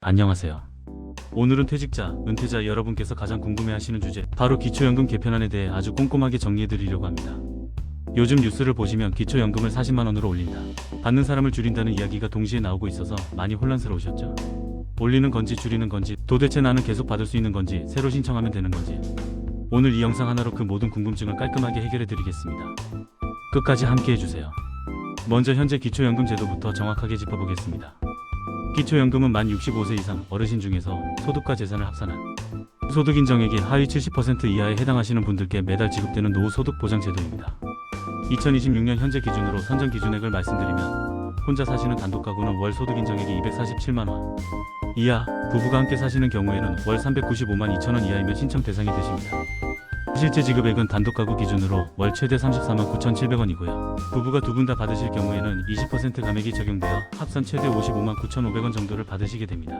안녕하세요. 오늘은 퇴직자, 은퇴자 여러분께서 가장 궁금해하시는 주제, 바로 기초연금 개편안에 대해 아주 꼼꼼하게 정리해드리려고 합니다. 요즘 뉴스를 보시면 기초연금을 40만원으로 올린다, 받는 사람을 줄인다는 이야기가 동시에 나오고 있어서 많이 혼란스러우셨죠? 올리는 건지 줄이는 건지, 도대체 나는 계속 받을 수 있는 건지, 새로 신청하면 되는 건지, 오늘 이 영상 하나로 그 모든 궁금증을 깔끔하게 해결해드리겠습니다. 끝까지 함께해주세요. 먼저 현재 기초연금 제도부터 정확하게 짚어보겠습니다. 기초연금은 만 65세 이상 어르신 중에서 소득과 재산을 합산한 소득 인정액이 하위 70% 이하에 해당하시는 분들께 매달 지급되는 노후소득보장제도입니다. 2026년 현재 기준으로 선정 기준액을 말씀드리면, 혼자 사시는 단독가구는 월 소득 인정액이 247만원 이하, 부부가 함께 사시는 경우에는 월 395만 2천원 이하이면 신청 대상이 되십니다. 실제 지급액은 단독가구 기준으로 월 최대 34만 9,700원이고요. 부부가 두 분 다 받으실 경우에는 20% 감액이 적용되어 합산 최대 55만 9,500원 정도를 받으시게 됩니다.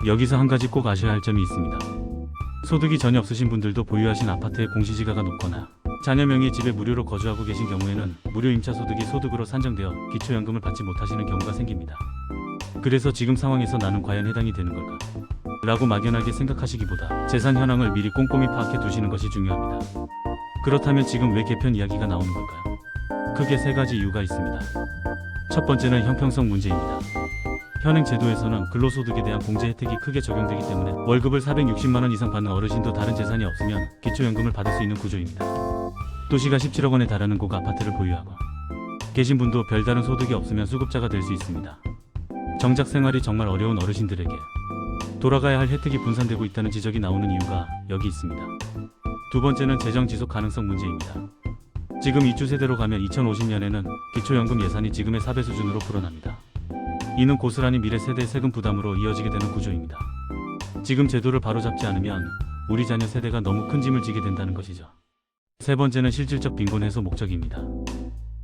여기서 한 가지 꼭 아셔야 할 점이 있습니다. 소득이 전혀 없으신 분들도 보유하신 아파트의 공시지가가 높거나 자녀 명의 집에 무료로 거주하고 계신 경우에는 무료 임차 소득이 소득으로 산정되어 기초연금을 받지 못하시는 경우가 생깁니다. 그래서 지금 상황에서 나는 과연 해당이 되는 걸까? 라고 막연하게 생각하시기보다 재산 현황을 미리 꼼꼼히 파악해 두시는 것이 중요합니다. 그렇다면 지금 왜 개편 이야기가 나오는 걸까요? 크게 세 가지 이유가 있습니다. 첫 번째는 형평성 문제입니다. 현행 제도에서는 근로소득에 대한 공제 혜택이 크게 적용되기 때문에 월급을 460만원 이상 받는 어르신도 다른 재산이 없으면 기초연금을 받을 수 있는 구조입니다. 또 시가 17억 원에 달하는 고가 아파트를 보유하고 계신 분도 별다른 소득이 없으면 수급자가 될 수 있습니다. 정작 생활이 정말 어려운 어르신들에게 돌아가야 할 혜택이 분산되고 있다는 지적이 나오는 이유가 여기 있습니다. 두 번째는 재정 지속 가능성 문제입니다. 지금 이주 세대로 가면 2050년에는 기초연금 예산이 지금의 4배 수준으로 불어납니다. 이는 고스란히 미래 세대의 세금 부담으로 이어지게 되는 구조입니다. 지금 제도를 바로잡지 않으면 우리 자녀 세대가 너무 큰 짐을 지게 된다는 것이죠. 세 번째는 실질적 빈곤 해소 목적입니다.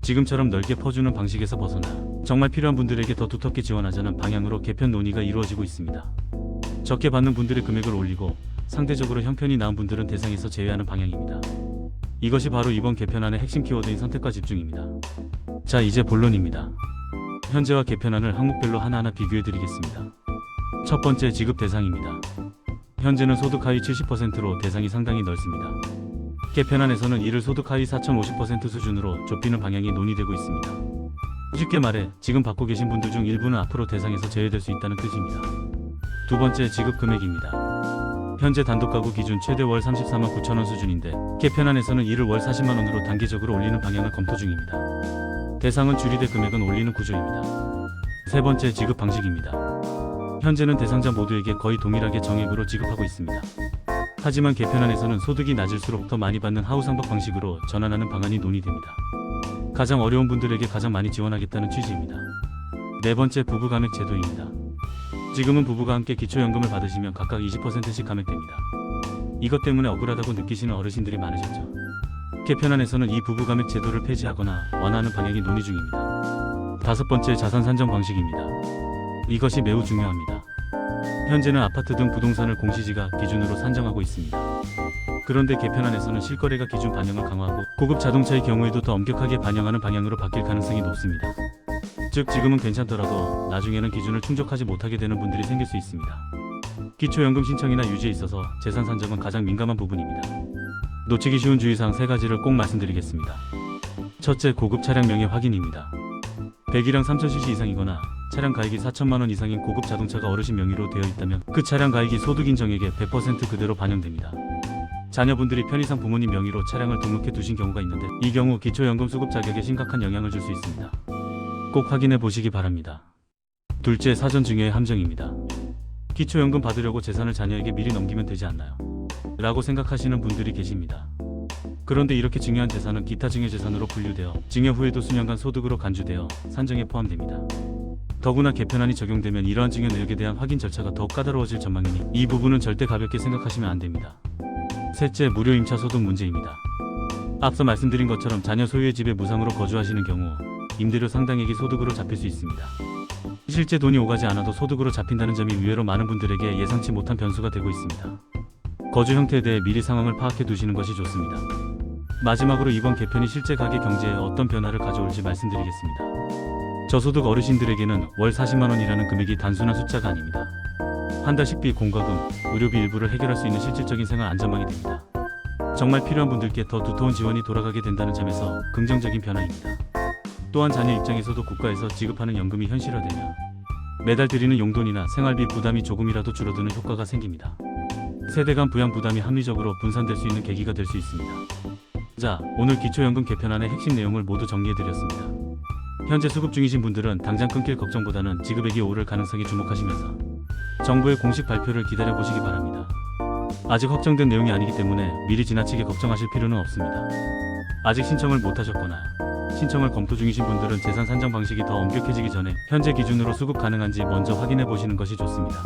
지금처럼 넓게 퍼주는 방식에서 벗어나 정말 필요한 분들에게 더 두텁게 지원하자는 방향으로 개편 논의가 이루어지고 있습니다. 적게 받는 분들의 금액을 올리고 상대적으로 형편이 나은 분들은 대상에서 제외하는 방향입니다. 이것이 바로 이번 개편안의 핵심 키워드인 선택과 집중입니다. 자, 이제 본론입니다. 현재와 개편안을 항목별로 하나하나 비교해드리겠습니다. 첫 번째, 지급 대상입니다. 현재는 소득 하위 70%로 대상이 상당히 넓습니다. 개편안에서는 이를 소득 하위 4,050% 수준으로 좁히는 방향이 논의되고 있습니다. 쉽게 말해 지금 받고 계신 분들 중 일부는 앞으로 대상에서 제외될 수 있다는 뜻입니다. 두 번째, 지급 금액입니다. 현재 단독가구 기준 최대 월 34만 9천원 수준인데 개편안에서는 이를 월 40만원으로 단계적으로 올리는 방향을 검토 중입니다. 대상은 줄이되 금액은 올리는 구조입니다. 세 번째, 지급 방식입니다. 현재는 대상자 모두에게 거의 동일하게 정액으로 지급하고 있습니다. 하지만 개편안에서는 소득이 낮을수록 더 많이 받는 하우상박 방식으로 전환하는 방안이 논의됩니다. 가장 어려운 분들에게 가장 많이 지원하겠다는 취지입니다. 네 번째, 부부 감액 제도입니다. 지금은 부부가 함께 기초연금을 받으시면 각각 20%씩 감액됩니다. 이것 때문에 억울하다고 느끼시는 어르신들이 많으셨죠. 개편안에서는 이 부부 감액 제도를 폐지하거나 완화하는 방향이 논의 중입니다. 다섯 번째, 자산 산정 방식입니다. 이것이 매우 중요합니다. 현재는 아파트 등 부동산을 공시지가 기준으로 산정하고 있습니다. 그런데 개편안에서는 실거래가 기준 반영을 강화하고 고급 자동차의 경우에도 더 엄격하게 반영하는 방향으로 바뀔 가능성이 높습니다. 즉 지금은 괜찮더라도 나중에는 기준을 충족하지 못하게 되는 분들이 생길 수 있습니다. 기초연금 신청이나 유지에 있어서 재산 산정은 가장 민감한 부분입니다. 놓치기 쉬운 주의사항 세 가지를 꼭 말씀드리겠습니다. 첫째, 고급 차량 명의 확인입니다. 배기량 3000cc 이상이거나 차량 가액이 4천만원 이상인 고급 자동차가 어르신 명의로 되어 있다면 그 차량 가액이 소득 인정액에 100% 그대로 반영됩니다. 자녀분들이 편의상 부모님 명의로 차량을 등록해 두신 경우가 있는데 이 경우 기초연금 수급 자격에 심각한 영향을 줄 수 있습니다. 꼭 확인해 보시기 바랍니다. 둘째, 사전 증여의 함정입니다. 기초연금 받으려고 재산을 자녀에게 미리 넘기면 되지 않나요? 라고 생각하시는 분들이 계십니다. 그런데 이렇게 증여한 재산은 기타 증여재산으로 분류되어 증여 후에도 수년간 소득으로 간주되어 산정에 포함됩니다. 더구나 개편안이 적용되면 이러한 증여 내역에 대한 확인 절차가 더욱 까다로워질 전망이니 이 부분은 절대 가볍게 생각하시면 안 됩니다. 셋째, 무료 임차 소득 문제입니다. 앞서 말씀드린 것처럼 자녀 소유의 집에 무상으로 거주하시는 경우 임대료 상당액이 소득으로 잡힐 수 있습니다. 실제 돈이 오가지 않아도 소득으로 잡힌다는 점이 의외로 많은 분들에게 예상치 못한 변수가 되고 있습니다. 거주 형태에 대해 미리 상황을 파악해 두시는 것이 좋습니다. 마지막으로 이번 개편이 실제 가계 경제에 어떤 변화를 가져올지 말씀드리겠습니다. 저소득 어르신들에게는 월 40만원이라는 금액이 단순한 숫자가 아닙니다. 한 달 식비, 공과금, 의료비 일부를 해결할 수 있는 실질적인 생활 안전망이 됩니다. 정말 필요한 분들께 더 두터운 지원이 돌아가게 된다는 점에서 긍정적인 변화입니다. 또한 자녀 입장에서도 국가에서 지급하는 연금이 현실화되며 매달 드리는 용돈이나 생활비 부담이 조금이라도 줄어드는 효과가 생깁니다. 세대 간 부양 부담이 합리적으로 분산될 수 있는 계기가 될 수 있습니다. 자, 오늘 기초연금 개편안의 핵심 내용을 모두 정리해드렸습니다. 현재 수급 중이신 분들은 당장 끊길 걱정보다는 지급액이 오를 가능성에 주목하시면서 정부의 공식 발표를 기다려보시기 바랍니다. 아직 확정된 내용이 아니기 때문에 미리 지나치게 걱정하실 필요는 없습니다. 아직 신청을 못하셨거나 신청을 검토 중이신 분들은 재산 산정 방식이 더 엄격해지기 전에 현재 기준으로 수급 가능한지 먼저 확인해 보시는 것이 좋습니다.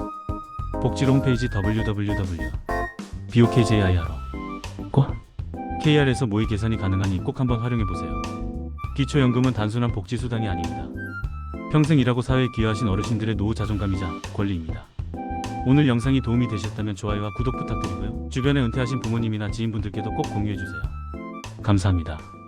복지로 홈페이지 www.bokjiro.kr에서 모의 계산이 가능하니 꼭 한번 활용해 보세요. 기초연금은 단순한 복지 수단이 아닙니다. 평생 일하고 사회에 기여하신 어르신들의 노후 자존감이자 권리입니다. 오늘 영상이 도움이 되셨다면 좋아요와 구독 부탁드리고요. 주변에 은퇴하신 부모님이나 지인분들께도 꼭 공유해 주세요. 감사합니다.